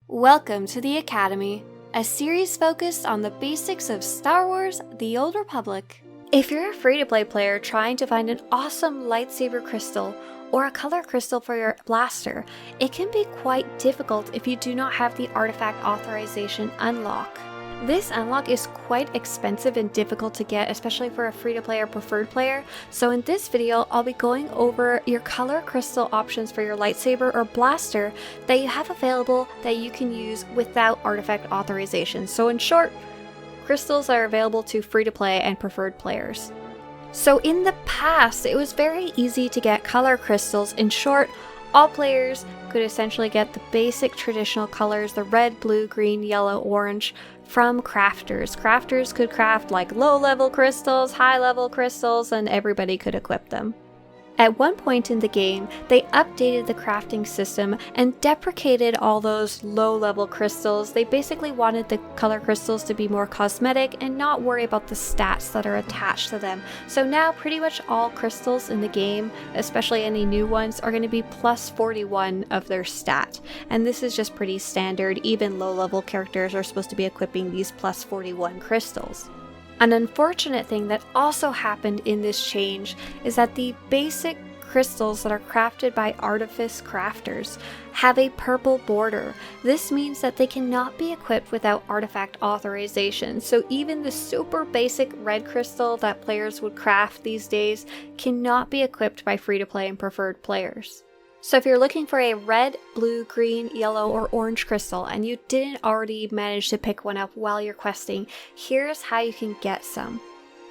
Welcome to the Academy, a series focused on the basics of Star Wars: The Old Republic. If you're a free-to-play player trying to find an awesome lightsaber crystal or a color crystal for your blaster, it can be quite difficult if you do not have the artifact authorization unlock. This unlock is quite expensive and difficult to get, especially for a free-to-play or preferred player, so in this video I'll be going over your color crystal options for your lightsaber or blaster that you have available that you can use without artifact authorization. So in short, crystals are available to free-to-play and preferred players. So in the past, it was very easy to get color crystals. In short, all players could essentially get the basic traditional colors, the red, blue, green, yellow, orange, from crafters. Crafters could craft like low-level crystals, high-level crystals, and everybody could equip them. At one point in the game, they updated the crafting system and deprecated all those low-level crystals. They basically wanted the color crystals to be more cosmetic and not worry about the stats that are attached to them. So now pretty much all crystals in the game, especially any new ones, are going to be plus 41 of their stat. And this is just pretty standard. Even low-level characters are supposed to be equipping these plus 41 crystals. An unfortunate thing that also happened in this change is that the basic crystals that are crafted by artifice crafters have a purple border. This means that they cannot be equipped without artifact authorization. So even the super basic red crystal that players would craft these days cannot be equipped by free-to-play and preferred players. So if you're looking for a red, blue, green, yellow, or orange crystal and you didn't already manage to pick one up while you're questing, here's how you can get some.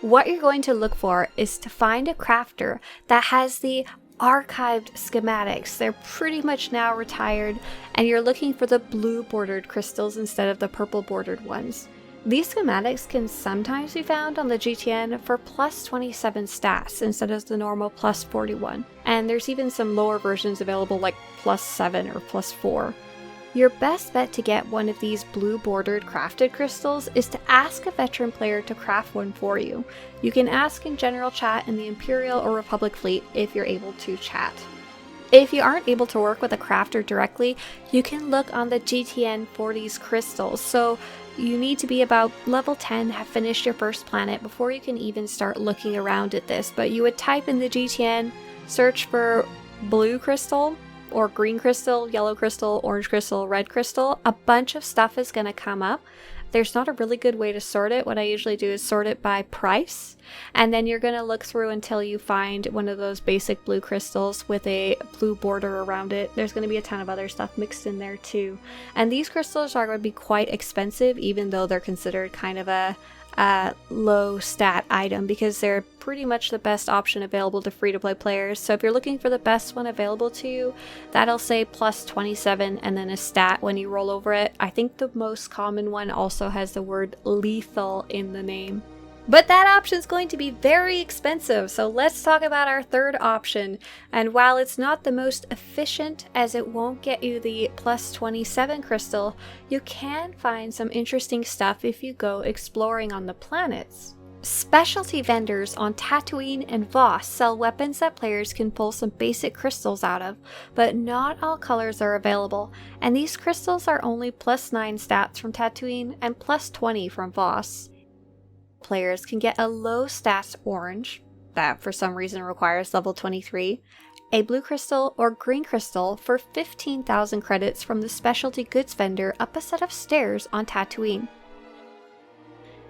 What you're going to look for is to find a crafter that has the archived schematics. They're pretty much now retired, and you're looking for the blue bordered crystals instead of the purple bordered ones. These schematics can sometimes be found on the GTN for plus 27 stats instead of the normal plus 41. And there's even some lower versions available like plus 7 or plus 4. Your best bet to get one of these blue bordered crafted crystals is to ask a veteran player to craft one for you. You can ask in general chat in the Imperial or Republic fleet if you're able to chat. If you aren't able to work with a crafter directly, you can look on the GTN for these crystals. So you need to be about level 10, have finished your first planet before you can even start looking around at this. But you would type in the GTN, search for blue crystal, or green crystal, yellow crystal, orange crystal, red crystal. A bunch of stuff is going to come up. There's not a really good way to sort it. What I usually do is sort it by price, and then you're going to look through until you find one of those basic blue crystals with a blue border around it. There's going to be a ton of other stuff mixed in there too. And these crystals are going to be quite expensive, even though they're considered kind of a low stat item, because they're pretty much the best option available to free-to-play players. So if you're looking for the best one available to you, that'll say plus 27 and then a stat when you roll over it. I think the most common one also has the word lethal in the name. But that option is going to be very expensive, so let's talk about our third option. And while it's not the most efficient, as it won't get you the plus 27 crystal, you can find some interesting stuff if you go exploring on the planets. Specialty vendors on Tatooine and Voss sell weapons that players can pull some basic crystals out of, but not all colors are available, and these crystals are only plus 9 stats from Tatooine and plus 20 from Voss. Players can get a low stats orange, that for some reason requires level 23, a blue crystal or green crystal for 15,000 credits from the specialty goods vendor up a set of stairs on Tatooine,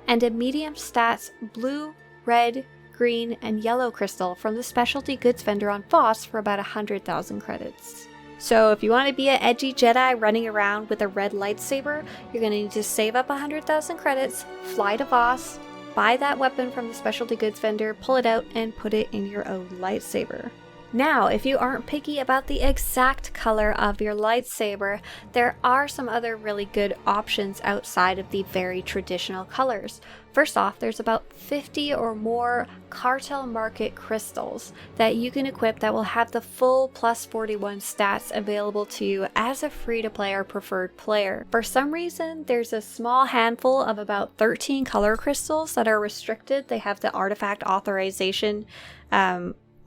and a medium stats blue, red, green, and yellow crystal from the specialty goods vendor on Voss for about 100,000 credits. So if you want to be an edgy Jedi running around with a red lightsaber, you're going to need to save up 100,000 credits, fly to Voss, buy that weapon from the specialty goods vendor, pull it out, and put it in your own lightsaber. Now, if you aren't picky about the exact color of your lightsaber, there are some other really good options outside of the very traditional colors. First off, there's about 50 or more Cartel market crystals that you can equip that will have the full plus 41 stats available to you as a free-to-play or preferred player. For some reason, there's a small handful of about 13 color crystals that are restricted. They have the artifact authorization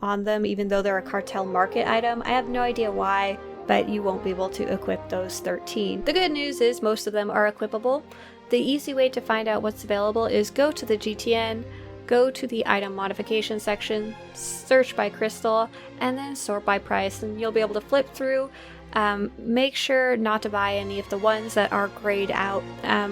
on them, even though they're a Cartel market item. I have no idea why. but you won't be able to equip those 13. The good news is most of them are equipable. The easy way to find out what's available is go to the GTN, go to the item modification section, search by crystal, and then sort by price, and you'll be able to flip through. Make sure not to buy any of the ones that are grayed out.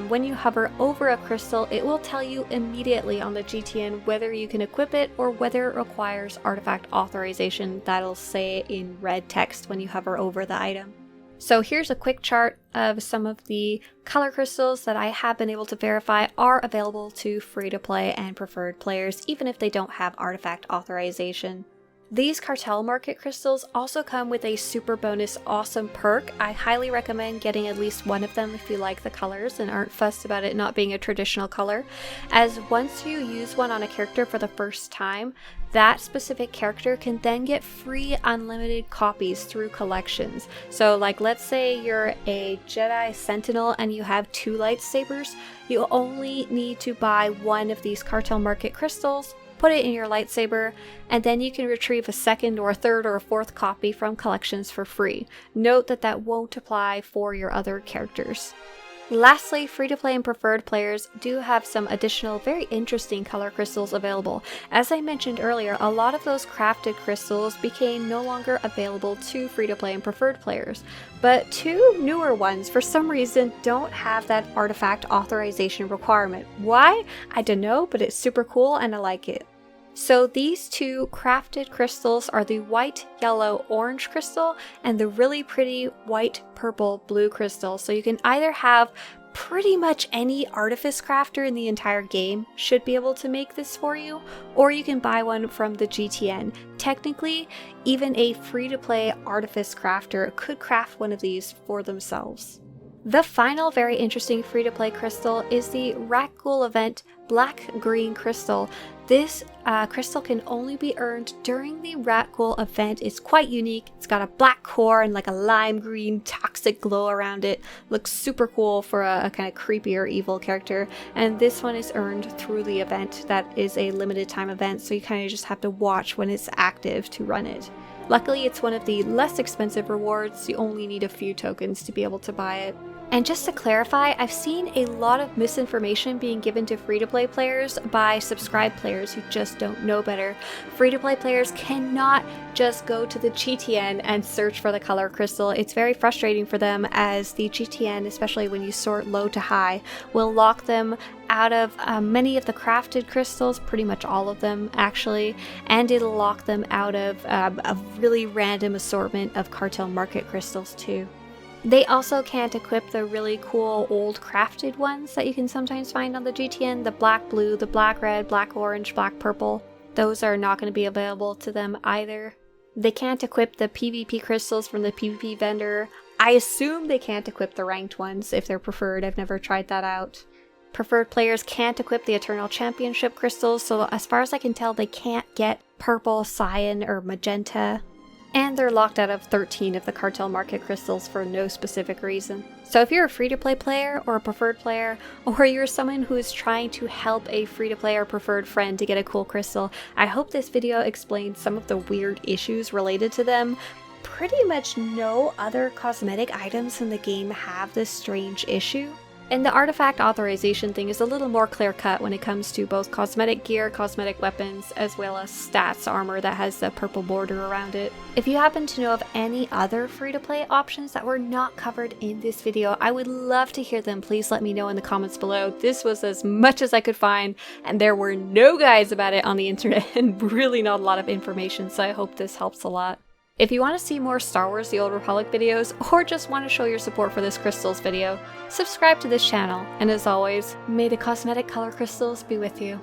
When you hover over a crystal, it will tell you immediately on the GTN whether you can equip it or whether it requires artifact authorization. That'll say in red text when you hover over the item. So here's a quick chart of some of the color crystals that I have been able to verify are available to free-to-play and preferred players, even if they don't have artifact authorization. These Cartel Market crystals also come with a super bonus awesome perk. I highly recommend getting at least one of them if you like the colors and aren't fussed about it not being a traditional color, as once you use one on a character for the first time, that specific character can then get free unlimited copies through collections. So like let's say you're a Jedi Sentinel and you have 2 lightsabers, you only need to buy one of these Cartel Market crystals, put it in your lightsaber, and then you can retrieve a second or a third or a fourth copy from collections for free. Note that that won't apply for your other characters. Lastly, free-to-play and preferred players do have some additional very interesting color crystals available. As I mentioned earlier, a lot of those crafted crystals became no longer available to free-to-play and preferred players, but 2 newer ones for some reason don't have that artifact authorization requirement. Why? I don't know, but it's super cool and I like it. So these 2 crafted crystals are the white, yellow, orange crystal and the really pretty white, purple, blue crystal. So you can either have pretty much any artifice crafter in the entire game should be able to make this for you, or you can buy one from the GTN. Technically, even a free-to-play artifice crafter could craft one of these for themselves. The final very interesting free-to-play crystal is the Rakghoul event Black-Green Crystal. This crystal can only be earned during the Rakghoul event. It's quite unique. It's got a black core and like a lime green toxic glow around it. Looks super cool for a kind of creepy or evil character. And this one is earned through the event. That is a limited time event, so you kind of just have to watch when it's active to run it. Luckily, it's one of the less expensive rewards. You only need a few tokens to be able to buy it. And just to clarify, I've seen a lot of misinformation being given to free-to-play players by subscribed players who just don't know better. Free-to-play players cannot just go to the GTN and search for the color crystal. It's very frustrating for them, as the GTN, especially when you sort low to high, will lock them out of many of the crafted crystals, pretty much all of them actually, and it'll lock them out of a really random assortment of Cartel Market crystals too. They also can't equip the really cool old crafted ones that you can sometimes find on the GTN, the black blue, the black red, black orange, black purple. Those are not going to be available to them either. They can't equip the PvP crystals from the PvP vendor. I assume they can't equip the ranked ones if they're preferred. I've never tried that out. Preferred players can't equip the Eternal Championship crystals, so as far as I can tell, they can't get purple, cyan, or magenta. And they're locked out of 13 of the Cartel Market crystals for no specific reason. So if you're a free-to-play player or a preferred player, or you're someone who is trying to help a free-to-play or preferred friend to get a cool crystal, I hope this video explained some of the weird issues related to them. Pretty much no other cosmetic items in the game have this strange issue. And the artifact authorization thing is a little more clear-cut when it comes to both cosmetic gear, cosmetic weapons, as well as stats armor that has the purple border around it. If you happen to know of any other free-to-play options that were not covered in this video, I would love to hear them. Please let me know in the comments below. This was as much as I could find, and there were no guides about it on the internet, and really not a lot of information, so I hope this helps a lot. If you want to see more Star Wars The Old Republic videos, or just want to show your support for this crystals video, subscribe to this channel, and as always, may the cosmetic color crystals be with you.